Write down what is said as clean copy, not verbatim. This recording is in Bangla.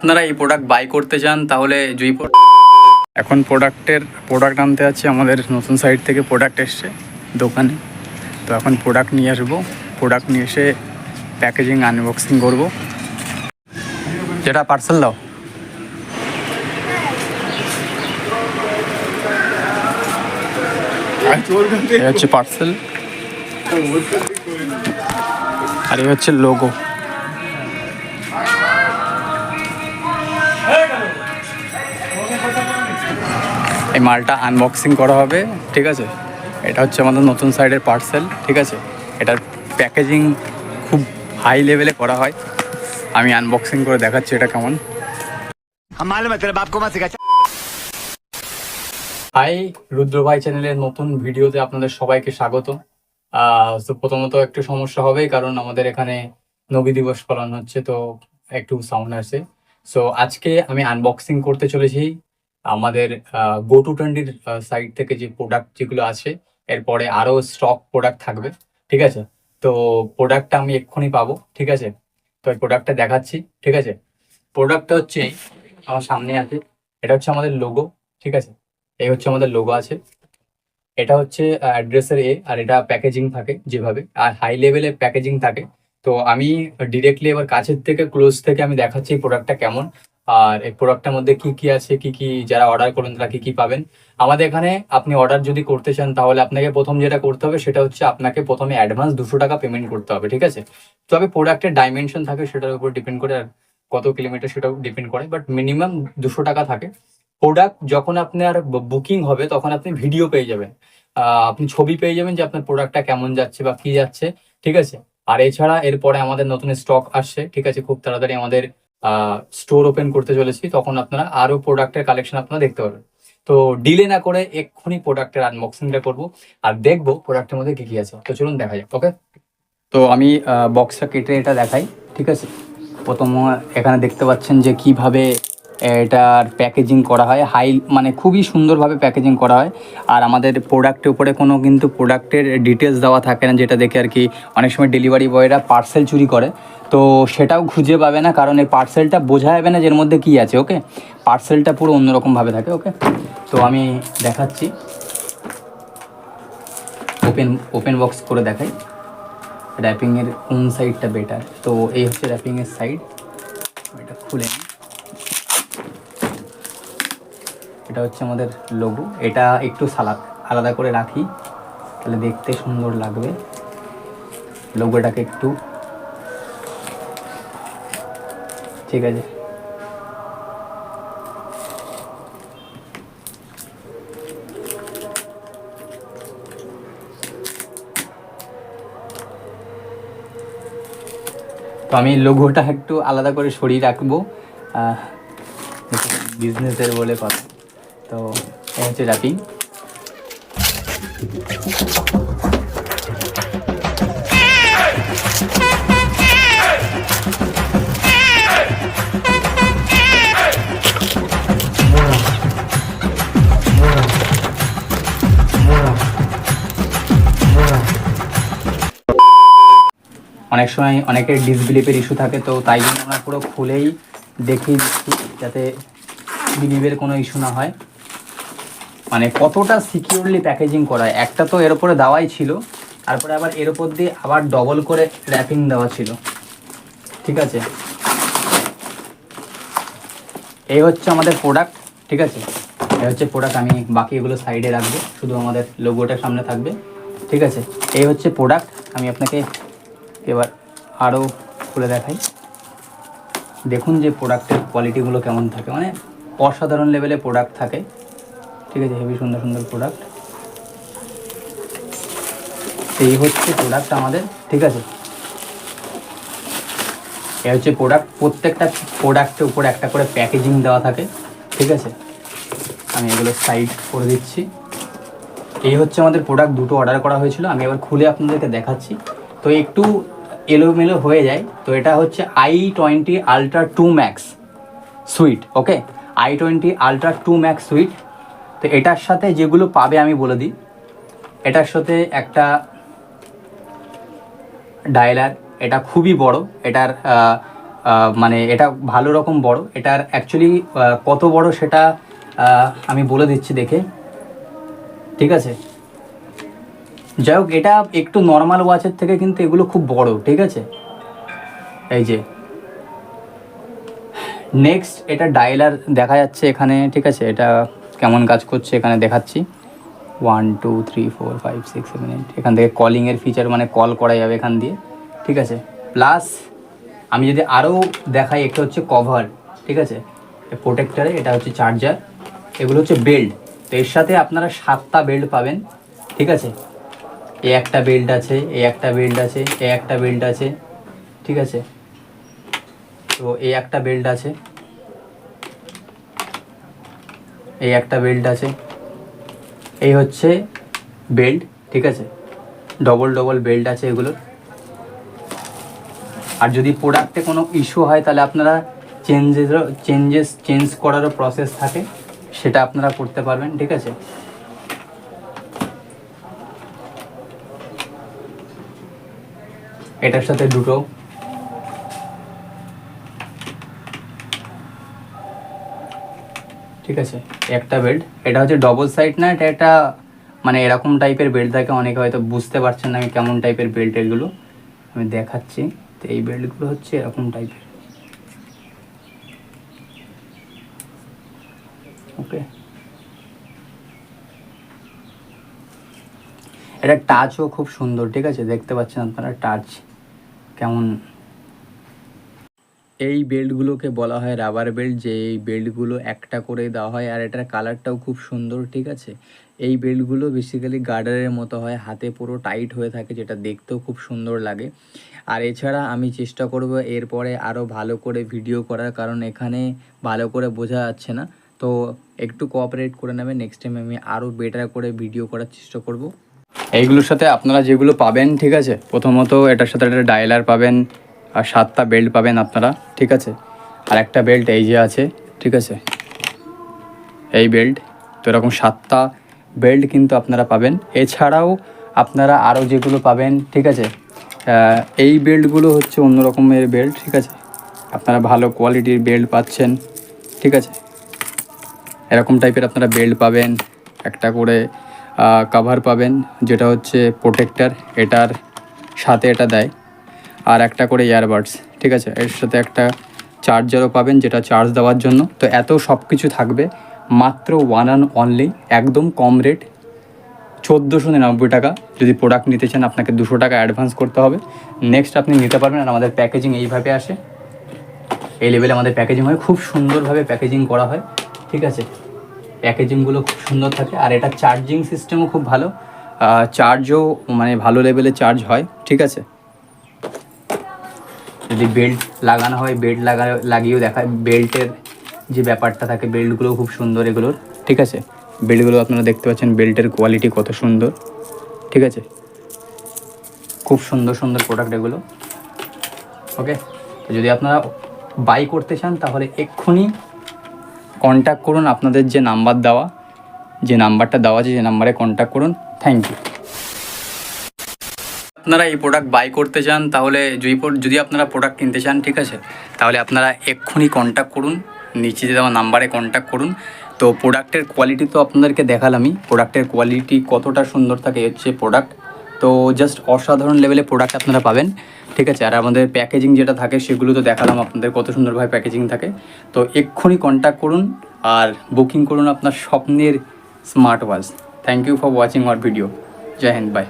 আপনারা এই প্রোডাক্ট বাই করতে চান তাহলে জুইপুর। এখন প্রোডাক্ট আনতে আছে, আমাদের নতুন সাইট থেকে প্রোডাক্ট এসছে দোকানে। তো এখন প্রোডাক্ট নিয়ে আসবো, প্রোডাক্ট নিয়ে এসে প্যাকেজিং আনবক্সিং করব। যেটা পার্সেল দাও। এই হচ্ছে পার্সেল আর এই হচ্ছে লোগো। এই মালটা আনবক্সিং করা হবে, ঠিক আছে। এটা হচ্ছে আমাদের নতুন সাইডের পার্সেল, ঠিক আছে। এটার প্যাকেজিং খুব হাই লেভেলে করা হয়। আমি আনবক্সিং করে দেখাচ্ছি এটা কেমন। হাই, রুদ্র ভাই চ্যানেলের নতুন ভিডিওতে আপনাদের সবাইকে স্বাগত। তো প্রথমত একটু সমস্যা হবে, কারণ আমাদের এখানে নবী দিবস পালন হচ্ছে, তো একটু সাউন্ড আসে। সো আজকে আমি আনবক্সিং করতে চলেছি আমাদের গো টু ট্রেন্ডির সাইট থেকে যে প্রোডাক্ট যেগুলো আছে। এরপরে আরও স্টক প্রোডাক্ট থাকবে, ঠিক আছে। তো প্রোডাক্টটা আমি এক্ষুনি পাবো, ঠিক আছে। তো এই প্রোডাক্টটা দেখাচ্ছি, ঠিক আছে। প্রোডাক্টটা হচ্ছে আমার সামনে আছে। এটা হচ্ছে আমাদের লোগো, ঠিক আছে। এই হচ্ছে আমাদের লোগো আছে। এটা হচ্ছে অ্যাড্রেসের আর এটা প্যাকেজিং থাকে যেভাবে, আর হাই লেভেলের প্যাকেজিং থাকে। তো আমি ডিরেক্টলি এবার কাছের থেকে ক্লোজ থেকে আমি দেখাচ্ছি এই প্রোডাক্টটা কেমন, আর এই প্রোডাক্টটার মধ্যে কি কি আছে, কি কি যারা অর্ডার করেন তারা কি কি পাবেন। আমাদের এখানে আপনি অর্ডার যদি করতে চান তাহলে আপনাকে প্রথম যেটা করতে হবে সেটা হচ্ছে আপনাকে প্রথমে অ্যাডভান্স 200 টাকা পেমেন্ট করতে হবে, ঠিক আছে। তবে প্রোডাক্টের ডাইমেনশন থাকে, সেটার উপর ডিপেন্ড করে, আর কত কিলোমিটার সেটাও ডিপেন্ড করে, বাট মিনিমাম 200 টাকা থাকে। প্রোডাক্ট যখন আপনার বুকিং হবে তখন আপনি ভিডিও পেয়ে যাবেন, আপনি ছবি পেয়ে যাবেন যে আপনার প্রোডাক্টটা কেমন যাচ্ছে বা কি যাচ্ছে, ঠিক আছে। আর এছাড়া এরপরে আমাদের নতুন স্টক আসছে, ঠিক আছে। খুব তাড়াতাড়ি আমাদের স্টোর ওপেন করতে চলেছি, তখন আপনারা আরো প্রোডাক্টের কালেকশন আপনারা দেখতে পাবেন। তো ডিলে না করে এক্ষুনি প্রোডাক্টের আনবক্সিংটা করব আর দেখবো প্রোডাক্টের মধ্যে কি কি আছে। তো চলুন দেখা যাক, ওকে। তো আমি বক্সটা কেটে এটা দেখাই, ঠিক আছে। প্রথম এখানে দেখতে পাচ্ছেন যে কিভাবে এটার প্যাকেজিং করা হয়, মানে খুবই সুন্দরভাবে প্যাকেজিং করা হয়। আর আমাদের প্রোডাক্টের উপরে কোনো কিন্তু প্রোডাক্টের ডিটেলস দেওয়া থাকে না, যেটা দেখে আর কি অনেক সময় ডেলিভারি বয়রা পার্সেল চুরি করে। তো সেটাও খুঁজে পাবে না, কারণ এই পার্সেলটা বোঝা যাবে না যে এর মধ্যে কী আছে, ওকে। পার্সেলটা পুরো অন্যরকমভাবে থাকে, ওকে। তো আমি দেখাচ্ছি, ওপেন বক্স করে দেখাই র্যাপিংয়ের কোন সাইডটা বেটার। তো এই হচ্ছে র্যাপিংয়ের সাইড, এটা খুলে নিই। এটা হচ্ছে আমাদের লোগো। এটা একটু আলাদা করে রাখি, তাহলে দেখতে সুন্দর লাগবে। লোগোটাকে একটু, ঠিক আছে। তো আমি লোগোটা একটু আলাদা করে সরিয়ে রাখবো, বিজনেসের বলে কথা। তো এই হচ্ছে র্যাপিং। অনেক সময় অনেকের ডিসবিলিপের ইস্যু থাকে, তো তাই জন্য আমরা পুরো খুলেই দেখিয়ে দিচ্ছি যাতে বিলিভের কোনো ইস্যু না হয়। মানে কতটা সিকিউরলি প্যাকেজিং করা হয়। একটা তো এর উপরে দেওয়াই ছিল, তারপরে আবার এর উপর দিয়ে আবার ডবল করে র্যাপিং দেওয়া ছিল, ঠিক আছে। এই হচ্ছে আমাদের প্রোডাক্ট, ঠিক আছে। এই হচ্ছে প্রোডাক্ট। আমি বাকি এগুলো সাইডে রাখবো, শুধু আমাদের লোগোটা সামনে থাকবে, ঠিক আছে। এই হচ্ছে প্রোডাক্ট। আমি আপনাকে এবার আরও খুলে দেখাই। দেখুন যে প্রোডাক্টের কোয়ালিটিগুলো কেমন থাকে, মানে অসাধারণ লেভেলে প্রোডাক্ট থাকে, ঠিক আছে। হেভি সুন্দর সুন্দর প্রোডাক্ট। এই হচ্ছে প্রোডাক্ট আমাদের, ঠিক আছে। এই হচ্ছে প্রোডাক্ট। প্রত্যেকটা প্রোডাক্টের উপরে একটা করে প্যাকেজিং দেওয়া থাকে, ঠিক আছে। আমি এগুলো সাইড করে দিচ্ছি। এই হচ্ছে আমাদের প্রোডাক্ট, দুটো অর্ডার করা হয়েছিল। আমি এবার খুলে আপনাদেরকে দেখাচ্ছি। তো একটু এলোমেলো হয়ে যায়। তো এটা হচ্ছে i20 Ultra 2 Max সুইট, ওকে। i20 Ultra 2 Max sweet. তো এটার সাথে যেগুলো পাবে আমি বলে দিই। এটার সাথে একটা ডায়ালার, এটা খুবই বড়। এটার মানে এটা ভালো রকম বড়। এটার অ্যাকচুয়ালি কত বড় সেটা আমি বলে দিচ্ছি দেখে, ঠিক আছে। যাই হোক, এটা একটু নর্মাল ওয়াচের থেকে কিন্তু এগুলো খুব বড়, ঠিক আছে। এই যে নেক্সট এটা ডায়ালার দেখা যাচ্ছে এখানে, ঠিক আছে। এটা কেমন কাজ করছে এখানে দেখাচ্ছি। 1 2 3 4 5 6 7 8, এখান থেকে কলিংয়ের ফিচার, মানে কল করা যাবে এখান দিয়ে, ঠিক আছে। প্লাস আমি যদি আরও দেখাই, একটা হচ্ছে কভার, ঠিক আছে, প্রোটেক্টারে, এটা হচ্ছে চার্জার, এগুলো হচ্ছে বেল্ট। তো এর সাথে আপনারা 7টা বেল্ট পাবেন, ঠিক আছে। এই একটা বেল্ট আছে, এই একটা বেল্ট আছে, এই একটা বেল্ট আছে, ঠিক আছে। তো এই একটা বেল্ট আছে, এই একটা বেল্ট আছে, এই হচ্ছে বেল্ট, ঠিক আছে। ডবল ডবল বেল্ট আছে এগুলোর। আর যদি প্রোডাক্টে কোনো ইস্যু হয় তাহলে আপনারা চেঞ্জ করারও প্রসেস থাকে, সেটা আপনারা করতে পারবেন, ঠিক আছে। এটার সাথে দুটো, ঠিক আছে, একটা বেল্ট। এটা হচ্ছে ডবল সাইড না, এটা একটা মানে এরকম টাইপের বেল্ট থাকে, অনেকে হয়তো বুঝতে পারছেন না আমি কেমন টাইপের বেল্ট এগুলো, আমি দেখাচ্ছি। তো এই বেল্টগুলো হচ্ছে এরকম টাইপের, ওকে। এটা টাচও খুব সুন্দর, ঠিক আছে, দেখতে পাচ্ছেন আপনারা টাচ কেমন। এই বেল্টগুলোকে বলা হয় রাবার বেল্ট, যে এই বেল্টগুলো একটা করে দেওয়া হয়, আর এটার কালারটাও খুব সুন্দর, ঠিক আছে। এই বেল্টগুলো বেসিক্যালি গার্ডারের মতো হয়, হাতে পুরো টাইট হয়ে থাকে, যেটা দেখতেও খুব সুন্দর লাগে। আর এছাড়া আমি চেষ্টা করব এরপরে আরও ভালো করে ভিডিও করার, কারণ এখানে ভালো করে বোঝা যাচ্ছে না, তো একটু কোঅপারেট করে নেবে। নেক্সট টাইম আমি আরও বেটার করে ভিডিও করার চেষ্টা করব। এইগুলোর সাথে আপনারা যেগুলো পাবেন, ঠিক আছে, প্রথমত এটার সাথে একটা ডায়ালার পাবেন, আর 7টা বেল্ট পাবেন আপনারা, ঠিক আছে। আর একটা বেল্ট এই যে আছে, ঠিক আছে, এই বেল্ট। তো এরকম 7টা বেল্ট কিন্তু আপনারা পাবেন। এছাড়াও আপনারা আরও যেগুলো পাবেন, ঠিক আছে, এই বেল্টগুলো হচ্ছে অন্য রকমের বেল্ট, ঠিক আছে। আপনারা ভালো কোয়ালিটির বেল্ট পাচ্ছেন, ঠিক আছে। এরকম টাইপের আপনারা বেল্ট পাবেন, একটা করে কভার পাবেন, যেটা হচ্ছে প্রোটেক্টার, এটার সাথে এটা দেয়, আর একটা করে ইয়ারবাডস, ঠিক আছে। এর সাথে একটা চার্জারও পাবেন, যেটা চার্জ দেওয়ার জন্য। তো এত সব কিছু থাকবে মাত্র 1 অ্যান্ড অনলি, একদম কম রেট, 1499 টাকা। যদি প্রোডাক্ট নিতে চান আপনাকে 200 টাকা অ্যাডভান্স করতে হবে, নেক্সট আপনি নিতে পারবেন। আর আমাদের প্যাকেজিং এইভাবে আসে, এই লেভেলে আমাদের প্যাকেজিং হয়, খুব সুন্দরভাবে প্যাকেজিং করা হয়, ঠিক আছে। প্যাকেজিংগুলো খুব সুন্দর থাকে। আর এটা চার্জিং সিস্টেমও খুব ভালো, চার্জও মানে ভালো লেভেলে চার্জ হয়, ঠিক আছে। যদি বেল্ট লাগানো হয়, বেল্ট লাগিয়েও দেখায়, বেল্টের যে ব্যাপারটা থাকে, বেল্টগুলো খুব সুন্দর এগুলোর, ঠিক আছে। বেল্টগুলো আপনারা দেখতে পাচ্ছেন, বেল্টের কোয়ালিটি কত সুন্দর, ঠিক আছে। খুব সুন্দর সুন্দর প্রোডাক্ট এগুলো, ওকে। তো যদি আপনারা বাই করতে চান তাহলে এক্ষুনি কন্ট্যাক্ট করুন, আপনাদের যে নাম্বারটা দেওয়া আছে, যে নাম্বারে কন্ট্যাক্ট করুন। Thank you. আপনারা এই প্রোডাক্ট বাই করতে চান তাহলে, যদি আপনারা প্রোডাক্ট কিনতে চান, ঠিক আছে, তাহলে আপনারা এক্ষুনি কন্ট্যাক্ট করুন, নিচে দেওয়া নাম্বারে কন্ট্যাক্ট করুন। তো প্রোডাক্টের কোয়ালিটি তো আপনাদেরকে দেখালামই, প্রোডাক্টের কোয়ালিটি কতটা সুন্দর থাকে হচ্ছে প্রোডাক্ট, তো জাস্ট অসাধারণ লেভেলে প্রোডাক্ট আপনারা পাবেন, ঠিক আছে। আর আমাদের প্যাকেজিং যেটা থাকে সেগুলো তো দেখালাম আপনাদের, কত সুন্দরভাবে প্যাকেজিং থাকে। তো এক্ষুনি কন্ট্যাক্ট করুন আর বুকিং করুন আপনার স্বপ্নের smart watch. Thank you for watching our video. জয় হিন্দ, বাই।